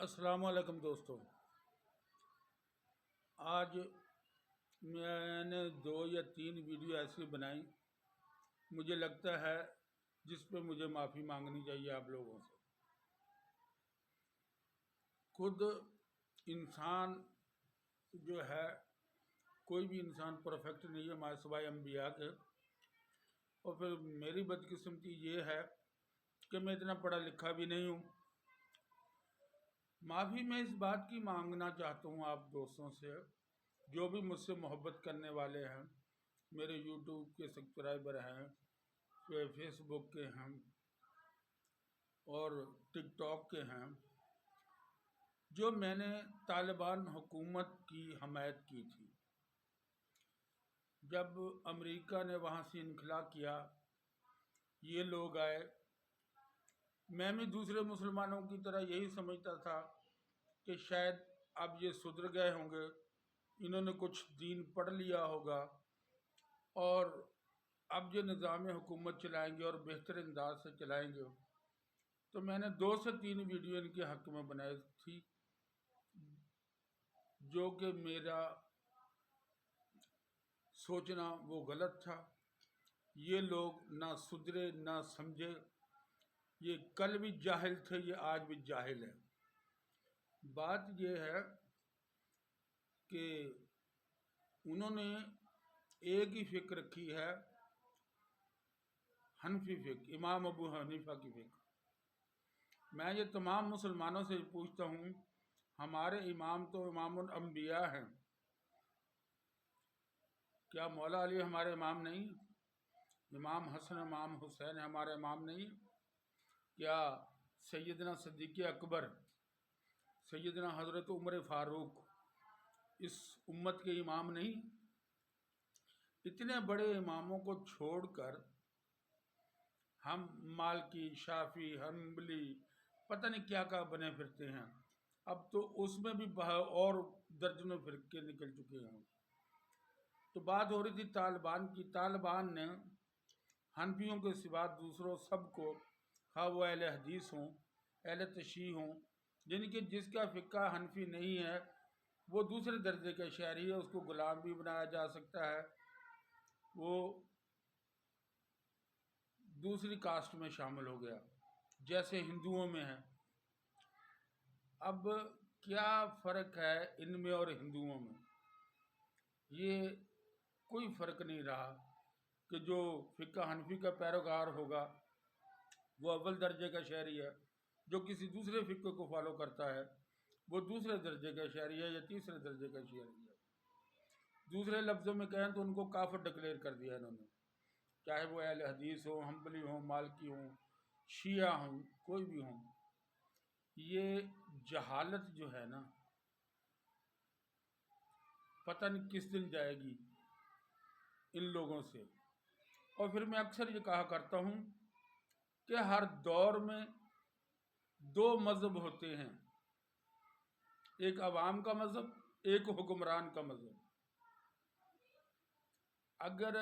السلام علیکم دوستو، آج میں نے 2 یا 3 ویڈیو ایسی بنائی مجھے لگتا ہے جس پہ مجھے معافی مانگنی چاہیے آپ لوگوں سے۔ خود انسان جو ہے، کوئی بھی انسان پرفیکٹ نہیں ہے ہمارے سوائے انبیاء کے، اور پھر میری بدقسمتی یہ ہے کہ میں اتنا پڑھا لکھا بھی نہیں ہوں۔ معافی میں اس بات کی مانگنا چاہتا ہوں آپ دوستوں سے، جو بھی مجھ سے محبت کرنے والے ہیں، میرے یوٹیوب کے سبسکرائبر ہیں، فیس بک کے ہیں اور ٹک ٹاک کے ہیں، جو میں نے طالبان حکومت کی حمایت کی تھی جب امریکہ نے وہاں سے انخلا کیا، یہ لوگ آئے، میں بھی دوسرے مسلمانوں کی طرح یہی سمجھتا تھا کہ شاید اب یہ سدھر گئے ہوں گے، انہوں نے کچھ دین پڑھ لیا ہوگا اور اب یہ نظام حکومت چلائیں گے اور بہتر انداز سے چلائیں گے۔ تو میں نے 2 سے 3 ویڈیو ان کے حق میں بنائی تھی، جو کہ میرا سوچنا وہ غلط تھا۔ یہ لوگ نہ سدھرے نہ سمجھے، یہ کل بھی جاہل تھے، یہ آج بھی جاہل ہے۔ بات یہ ہے کہ انہوں نے ایک ہی فکر رکھی ہے، حنفی فکر، امام ابو حنیفہ کی فکر۔ میں یہ تمام مسلمانوں سے پوچھتا ہوں، ہمارے امام تو امام الانبیاء ہیں، کیا مولا علی ہمارے امام نہیں؟ امام حسن امام حسین ہمارے امام نہیں؟ کیا سیدنا صدیق اکبر، سیدنا حضرت عمر فاروق اس امت کے امام نہیں؟ اتنے بڑے اماموں کو چھوڑ کر ہم مالکی، شافعی، حنبلی پتہ نہیں کیا کیا بنے پھرتے ہیں۔ اب تو اس میں بھی اور درجنوں فرقے نکل چکے ہیں۔ تو بات ہو رہی تھی طالبان کی۔ طالبان نے حنفیوں کے سوا دوسروں سب کو، خواہ وہ اہل حدیث ہوں، اہل تشیع ہوں، جن کے جس کا فقہ حنفی نہیں ہے وہ دوسرے درجے کا شہری ہے، اس کو غلام بھی بنایا جا سکتا ہے، وہ دوسری کاسٹ میں شامل ہو گیا، جیسے ہندوؤں میں ہے۔ اب کیا فرق ہے ان میں اور ہندوؤں میں؟ یہ کوئی فرق نہیں رہا کہ جو فقہ حنفی کا پیروکار ہوگا وہ اول درجے کا شہری ہے، جو کسی دوسرے فقہ کو فالو کرتا ہے وہ دوسرے درجے کا شہری ہے یا تیسرے درجے کا شہری ہے۔ دوسرے لفظوں میں کہیں تو ان کو کافر ڈکلیئر کر دیا انہوں نے، چاہے وہ اہل حدیث ہوں، حنبلی ہوں، مالکی ہوں، شیعہ ہوں، کوئی بھی ہوں۔ یہ جہالت جو ہے نا، پتہ نہیں کس دن جائے گی ان لوگوں سے۔ اور پھر میں اکثر یہ کہا کرتا ہوں کہ ہر دور میں 2 مذہب ہوتے ہیں، ایک عوام کا مذہب، ایک حکمران کا مذہب۔ اگر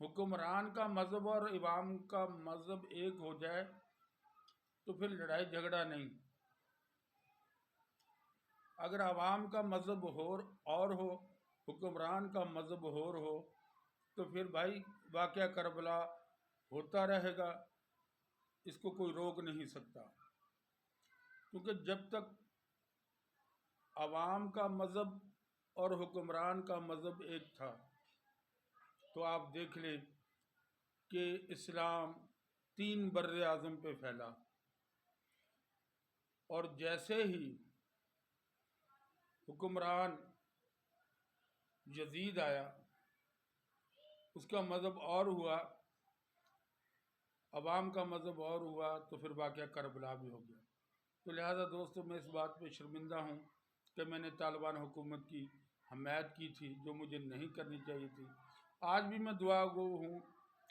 حکمران کا مذہب اور عوام کا مذہب ایک ہو جائے تو پھر لڑائی جھگڑا نہیں۔ اگر عوام کا مذہب اور ہو، حکمران کا مذہب اور ہو، تو پھر بھائی واقعہ کربلا ہوتا رہے گا، اس کو کوئی روک نہیں سکتا۔ کیونکہ جب تک عوام کا مذہب اور حکمران کا مذہب ایک تھا تو آپ دیکھ لیں کہ اسلام 3 بر اعظم پہ پھیلا، اور جیسے ہی حکمران یزید آیا، اس کا مذہب اور ہوا، عوام کا مذہب اور ہوا، تو پھر واقعہ کربلا بھی ہو گیا۔ تو لہٰذا دوستو، میں اس بات پہ شرمندہ ہوں کہ میں نے طالبان حکومت کی حمایت کی تھی، جو مجھے نہیں کرنی چاہیے تھی۔ آج بھی میں دعا گو ہوں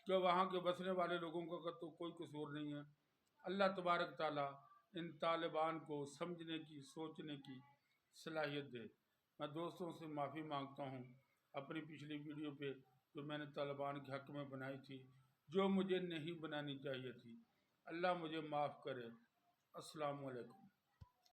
کہ وہاں کے بسنے والے لوگوں کا تو کوئی قصور نہیں ہے۔ اللہ تبارک تعالیٰ ان طالبان کو سمجھنے کی، سوچنے کی صلاحیت دے۔ میں دوستوں سے معافی مانگتا ہوں اپنی پچھلی ویڈیو پہ جو میں نے طالبان کے حق میں بنائی تھی، جو مجھے نہیں بنانی چاہیے تھی۔ اللہ مجھے معاف کرے۔ السلام علیکم۔